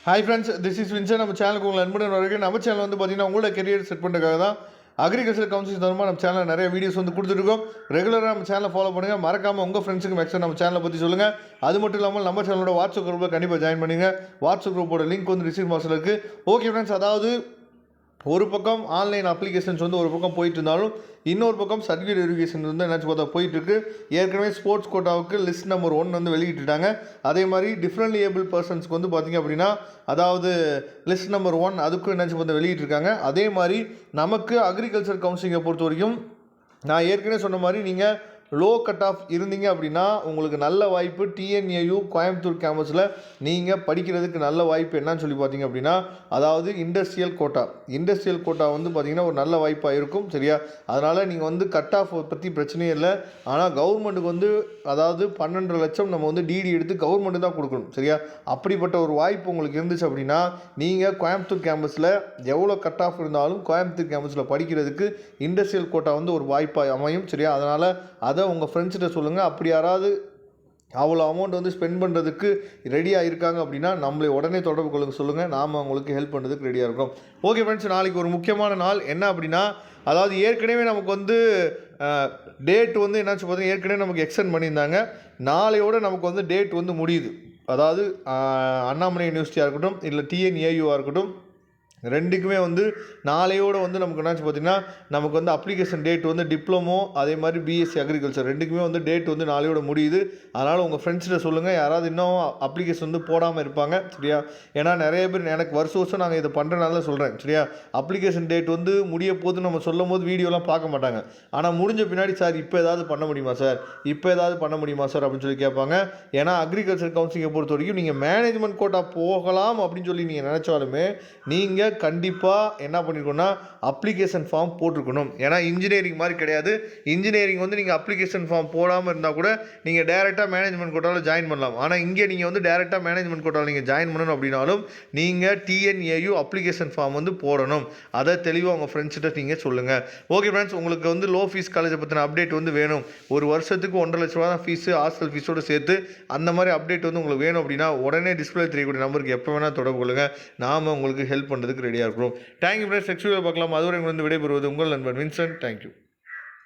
Hi friends, this is Vinson. நம்ம சேனலுக்கு உங்களை அன்புடன் வரைக்கும். நம்ம சேனல் வந்து பார்த்தீங்கன்னா உங்களோட கெரியர் செட் பண்ணுறதுக்காக தான் அக்ரிகல்ச்சர் கவுன்சில் தரமாக நம்ம சேனலில் நிறைய வீடியோஸ் வந்து கொடுத்துருக்கோம். ரெகுலராக நம்ம சேனலை ஃபாலோ பண்ணுங்கள். மறக்காமல் உங்கள் ஃப்ரெண்ட்ஸுக்கு மேக்ஸிமம் நம்ம சேனலை பற்றி சொல்லுங்கள். அது மட்டும் இல்லாமல் நம்ம சேனலோட வாட்ஸ்அப் குரூப்பில் கண்டிப்பாக ஜாயின் பண்ணுங்கள். வாட்ஸ்அப் குரூப்போட லிங்க் வந்து டிஸ்கிரிப்ஷன் பாக்ஸில் இருக்குது. ஓகே ஃப்ரெண்ட்ஸ், அதாவது ஒரு பக்கம் ஆன்லைன் அப்ளிகேஷன்ஸ் வந்து ஒரு பக்கம் போயிட்டு இருந்தாலும் இன்னொரு பக்கம் சர்டிஃபிகேட் வெரிஃபிகேஷன் வந்து என்னாச்சு பார்த்தா போயிட்டுருக்கு. ஏற்கனவே ஸ்போர்ட்ஸ் கோட்டாவுக்கு லிஸ்ட் நம்பர் 1 வந்து வெளியிட்டுட்டாங்க. அதே மாதிரி டிஃப்ரெண்ட்லி ஏபிள் பர்சன்ஸ்க்கு வந்து பார்த்திங்க அப்படின்னா, அதாவது லிஸ்ட் நம்பர் 1 அதுக்கும் என்னாச்சு பார்த்தா வெளியிட்டிருக்காங்க. அதே மாதிரி நமக்கு அக்ரிகல்ச்சர் கவுன்சிலிங்கை பொறுத்த வரைக்கும் நான் ஏற்கனவே சொன்ன மாதிரி நீங்கள் லோ கட் ஆஃப் இருந்தீங்க அப்படின்னா உங்களுக்கு நல்ல வாய்ப்பு. டிஎன்ஏயு கோயம்புத்தூர் கேம்பஸில் நீங்கள் படிக்கிறதுக்கு நல்ல வாய்ப்பு என்னன்னு சொல்லி பார்த்தீங்க அப்படின்னா, அதாவது இண்டஸ்ட்ரியல் கோட்டா வந்து பார்த்திங்கன்னா ஒரு நல்ல வாய்ப்பாக இருக்கும். சரியா? அதனால் நீங்கள் வந்து கட் ஆஃப் பற்றி பிரச்சனையே இல்லை. ஆனால் கவர்மெண்ட்டுக்கு வந்து அதாவது 12.5 லட்சம் நம்ம வந்து டிடி எடுத்து கவர்மெண்ட்டு தான் கொடுக்கணும். சரியா? அப்படிப்பட்ட ஒரு வாய்ப்பு உங்களுக்கு இருந்துச்சு அப்படின்னா நீங்கள் கோயம்புத்தூர் கேம்பஸில் எவ்வளோ கட் ஆஃப் இருந்தாலும் கோயம்புத்தூர் கேம்பஸில் படிக்கிறதுக்கு இண்டஸ்ட்ரியல் கோட்டா வந்து ஒரு வாய்ப்பாக அமையும். சரியா? அதனால் அதை உங்கள் ஃப்ரெண்ட்ஸ்கிட்ட சொல்லுங்கள். அப்படி யாராவது அவ்வளோ அமௌண்ட் வந்து ஸ்பெண்ட் பண்ணுறதுக்கு ரெடியாக இருக்காங்க அப்படின்னா நம்மளை உடனே தொடர்பு கொள்ளுங்க சொல்லுங்கள். நாம் அவங்களுக்கு ஹெல்ப் பண்ணுறதுக்கு ரெடியாக இருக்கிறோம். ஓகே ஃப்ரெண்ட்ஸ், நாளைக்கு ஒரு முக்கியமான நாள். என்ன அப்படின்னா, அதாவது ஏற்கனவே நமக்கு வந்து டேட் வந்து என்னாச்சு பார்த்தீங்கன்னா ஏற்கனவே நமக்கு எக்ஸ்டெண்ட் பண்ணியிருந்தாங்க. நாளையோடு நமக்கு வந்து டேட் வந்து முடியுது. அதாவது அண்ணாமலை யூனிவர்சிட்டியாக இருக்கட்டும் இல்லை டிஎன்ஏயுவாக இருக்கட்டும், ரெண்டுக்குமே வந்து நாளையோடு வந்து நமக்கு என்னாச்சு பார்த்திங்கன்னா நமக்கு வந்து அப்ளிகேஷன் டேட் வந்து டிப்ளமோ அதே மாதிரி பிஎஸ்சி அக்ரிகல்ச்சர் ரெண்டுக்குமே வந்து டேட் வந்து நாளையோட முடியுது. அதனால் உங்கள் ஃப்ரெண்ட்ஸ்கிட்ட சொல்லுங்கள் யாராவது இன்னும் அப்ளிகேஷன் வந்து போடாமல் இருப்பாங்க. சரியா? ஏன்னா நிறைய பேர் எனக்கு வருஷம் நாங்கள் இதை பண்ணுறனால சொல்கிறேன். சரியா? அப்ளிகேஷன் டேட் வந்து முடிய போது நம்ம சொல்லும் போது வீடியோலாம் பார்க்க மாட்டாங்க. ஆனால் முடிஞ்ச பின்னாடி சார் இப்போ ஏதாவது பண்ண முடியுமா சார் அப்படின்னு சொல்லி கேட்பாங்க. ஏன்னா அக்ரிகல்ச்சர் கவுன்சிலிங்கை பொறுத்த வரைக்கும் நீங்கள் மேனேஜ்மெண்ட் கோட்டா போகலாம் அப்படின்னு சொல்லி நீங்கள் நினச்சாலுமே நீங்கள் கண்டிப்பாக என்ன பண்ணிருக்கணும்னா அப்ளிகேஷன் ஃபார்ம் போட்டிருக்கணும். ஏன்னா இன்ஜினியரிங் மாதிரி கிடையாது. இன்ஜினியரிங் வந்து நீங்கள் அப்ளிகேஷன் ஃபார்ம் போடாமல் இருந்தால் கூட நீங்கள் டேரெக்டாக மேனேஜ்மெண்ட் கோட்டாவில் ஜாயின் பண்ணலாம். ஆனால் இங்கே நீங்கள் வந்து டேரெக்டாக மேனேஜ்மெண்ட் கோட்டாவில் நீங்கள் ஜாயின் பண்ணணும் அப்படின்னாலும் நீங்கள் டிஎன்ஏயு அப்ளிகேஷன் ஃபார்ம் வந்து போடணும். அதை தெளிவாக உங்கள் ஃப்ரெண்ட்ஸ்கிட்ட நீங்கள் சொல்லுங்கள். ஓகே ஃப்ரெண்ட்ஸ், உங்களுக்கு வந்து லோ ஃபீஸ் காலேஜை பற்றின அப்டேட் வந்து வேணும். ஒரு வருஷத்துக்கு 1.5 லட்ச ரூபா தான் ஃபீஸு, ஹாஸ்டல் ஃபீஸோடு சேர்த்து. அந்த மாதிரி அப்டேட் வந்து உங்களுக்கு வேணும் அப்படின்னா உடனே டிஸ்பிளே தெரியக்கூடிய நம்பருக்கு எப்போ வேணால் தொடர்பு கொள்ளுங்கள். நாம் உங்களுக்கு ஹெல்ப் பண்ணுறதுக்கு ரெடியாக இருக்கிறோம். Thank you friends. நெக்ஸ்ட் வீடியோ பார்க்கலாம். அதுவரை வந்து விடைபெறுவது உங்கள் நண்பன் வின்சென்ட். தேங்க்யூ.